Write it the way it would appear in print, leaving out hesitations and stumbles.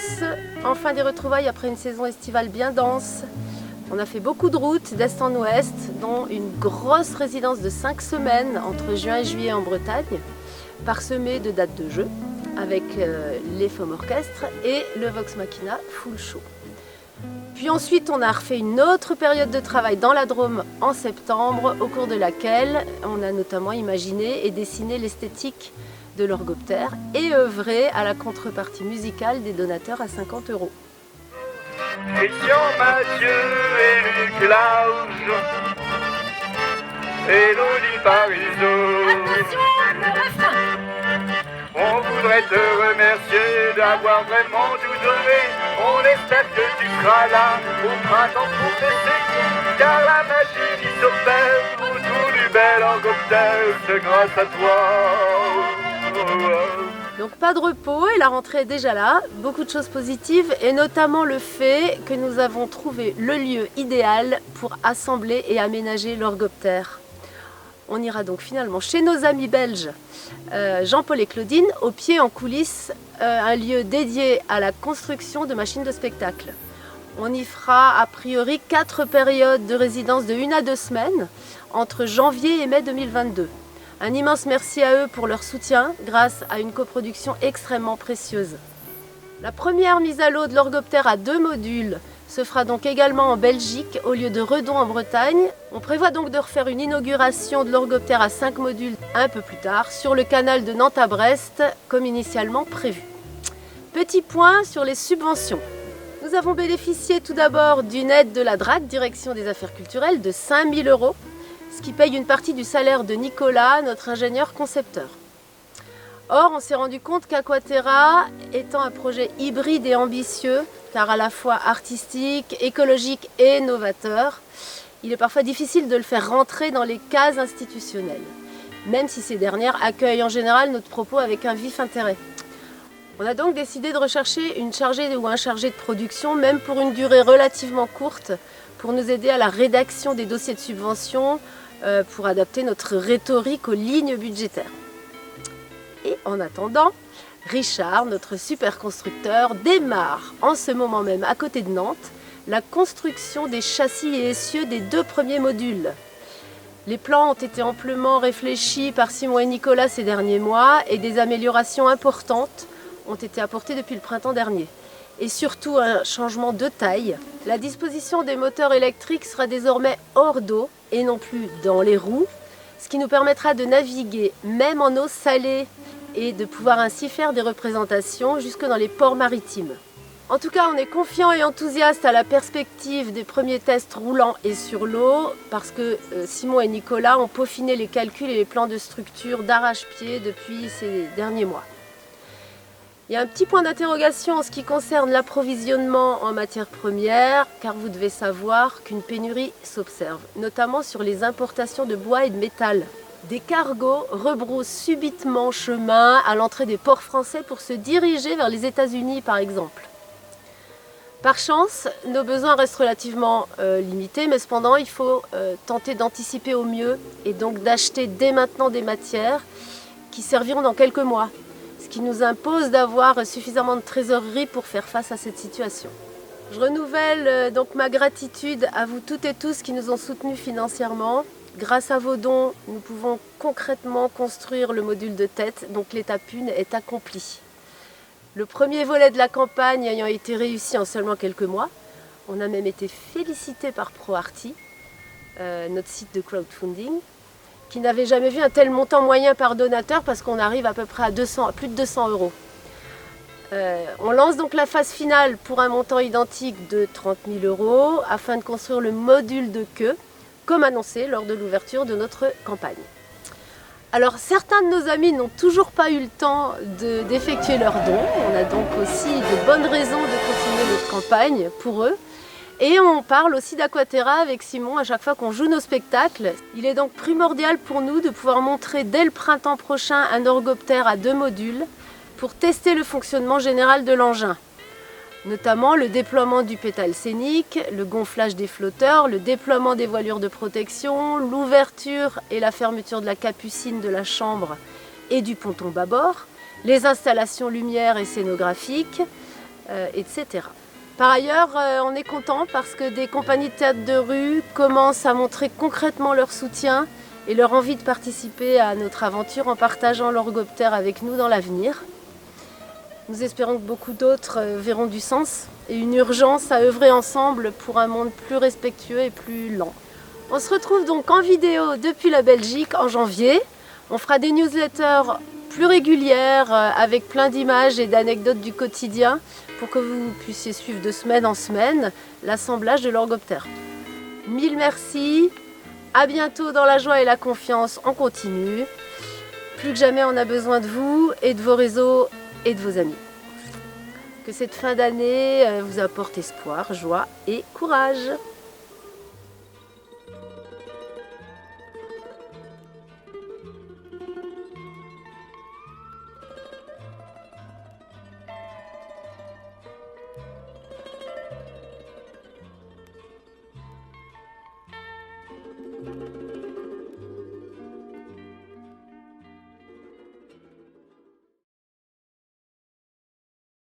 tous, enfin des retrouvailles après une saison estivale bien dense. On a fait beaucoup de routes d'est en ouest, dont une grosse résidence de 5 semaines entre juin et juillet en Bretagne, parsemée de dates de jeu, avec les Femmes Orchestres et le Vox Machina Full Show. Puis ensuite, on a refait une autre période de travail dans la Drôme en septembre, au cours de laquelle on a notamment imaginé et dessiné l'esthétique de l'orgoptère et œuvré à la contrepartie musicale des donateurs à 50 €. Christian, Mathieu et Luc Lauge, Élodie Parisot. On voudrait te remercier d'avoir vraiment tout donné. On espère que tu seras là au printemps pour t'essayer, car la magie s'opère autour du bel orgoptère, c'est grâce à toi. Donc pas de repos et la rentrée est déjà là, beaucoup de choses positives et notamment le fait que nous avons trouvé le lieu idéal pour assembler et aménager l'orgoptère. On ira donc finalement chez nos amis belges Jean-Paul et Claudine, au pied en coulisses, un lieu dédié à la construction de machines de spectacle. On y fera a priori 4 périodes de résidence de 1 à 2 semaines entre janvier et mai 2022. Un immense merci à eux pour leur soutien grâce à une coproduction extrêmement précieuse. La première mise à l'eau de l'orgoptère à 2 modules se fera donc également en Belgique au lieu de Redon en Bretagne. On prévoit donc de refaire une inauguration de l'orgoptère à 5 modules un peu plus tard sur le canal de Nantes à Brest comme initialement prévu. Petit point sur les subventions. Nous avons bénéficié tout d'abord d'une aide de la DRAC, Direction des Affaires Culturelles, de 5 000 €, ce qui paye une partie du salaire de Nicolas, notre ingénieur concepteur. Or, on s'est rendu compte qu'Aquaterra, étant un projet hybride et ambitieux, car à la fois artistique, écologique et novateur, il est parfois difficile de le faire rentrer dans les cases institutionnelles, même si ces dernières accueillent en général notre propos avec un vif intérêt. On a donc décidé de rechercher une chargée ou un chargé de production, même pour une durée relativement courte, pour nous aider à la rédaction des dossiers de subvention, pour adapter notre rhétorique aux lignes budgétaires. Et en attendant, Richard, notre super constructeur, démarre en ce moment même à côté de Nantes la construction des châssis et essieux des 2 premiers modules. Les plans ont été amplement réfléchis par Simon et Nicolas ces derniers mois et des améliorations importantes ont été apportées depuis le printemps dernier. Et surtout un changement de taille. La disposition des moteurs électriques sera désormais hors d'eau et non plus dans les roues, ce qui nous permettra de naviguer même en eau salée et de pouvoir ainsi faire des représentations jusque dans les ports maritimes. En tout cas, on est confiant et enthousiaste à la perspective des premiers tests roulants et sur l'eau parce que Simon et Nicolas ont peaufiné les calculs et les plans de structure d'arrache-pied depuis ces derniers mois. Il y a un petit point d'interrogation en ce qui concerne l'approvisionnement en matières premières, car vous devez savoir qu'une pénurie s'observe, notamment sur les importations de bois et de métal. Des cargos rebroussent subitement chemin à l'entrée des ports français pour se diriger vers les États-Unis par exemple. Par chance, nos besoins restent relativement limités, mais cependant il faut tenter d'anticiper au mieux et donc d'acheter dès maintenant des matières qui serviront dans quelques mois, ce qui nous impose d'avoir suffisamment de trésorerie pour faire face à cette situation. Je renouvelle donc ma gratitude à vous toutes et tous qui nous ont soutenus financièrement. Grâce à vos dons, nous pouvons concrètement construire le module de tête, donc l'étape 1 est accomplie. Le premier volet de la campagne ayant été réussi en seulement quelques mois, on a même été félicité par ProArty, notre site de crowdfunding, qui n'avait jamais vu un tel montant moyen par donateur parce qu'on arrive à peu près à plus de 200 €. On lance donc la phase finale pour un montant identique de 30 000 € afin de construire le module de queue, comme annoncé lors de l'ouverture de notre campagne. Alors certains de nos amis n'ont toujours pas eu le temps d'effectuer leurs dons, on a donc aussi de bonnes raisons de continuer notre campagne pour eux. Et on parle aussi d'Aquaterra avec Simon à chaque fois qu'on joue nos spectacles. Il est donc primordial pour nous de pouvoir montrer dès le printemps prochain un orgoptère à 2 modules pour tester le fonctionnement général de l'engin. Notamment le déploiement du pétale scénique, le gonflage des flotteurs, le déploiement des voilures de protection, l'ouverture et la fermeture de la capucine de la chambre et du ponton bâbord, les installations lumière et scénographiques, etc. Par ailleurs, on est content parce que des compagnies de théâtre de rue commencent à montrer concrètement leur soutien et leur envie de participer à notre aventure en partageant l'orgoptère avec nous dans l'avenir. Nous espérons que beaucoup d'autres verront du sens et une urgence à œuvrer ensemble pour un monde plus respectueux et plus lent. On se retrouve donc en vidéo depuis la Belgique en janvier. On fera des newsletters plus régulières avec plein d'images et d'anecdotes du quotidien pour que vous puissiez suivre de semaine en semaine l'assemblage de l'orgoptère. Mille merci, à bientôt dans la joie et la confiance, on continue. Plus que jamais on a besoin de vous et de vos réseaux et de vos amis. Que cette fin d'année vous apporte espoir, joie et courage.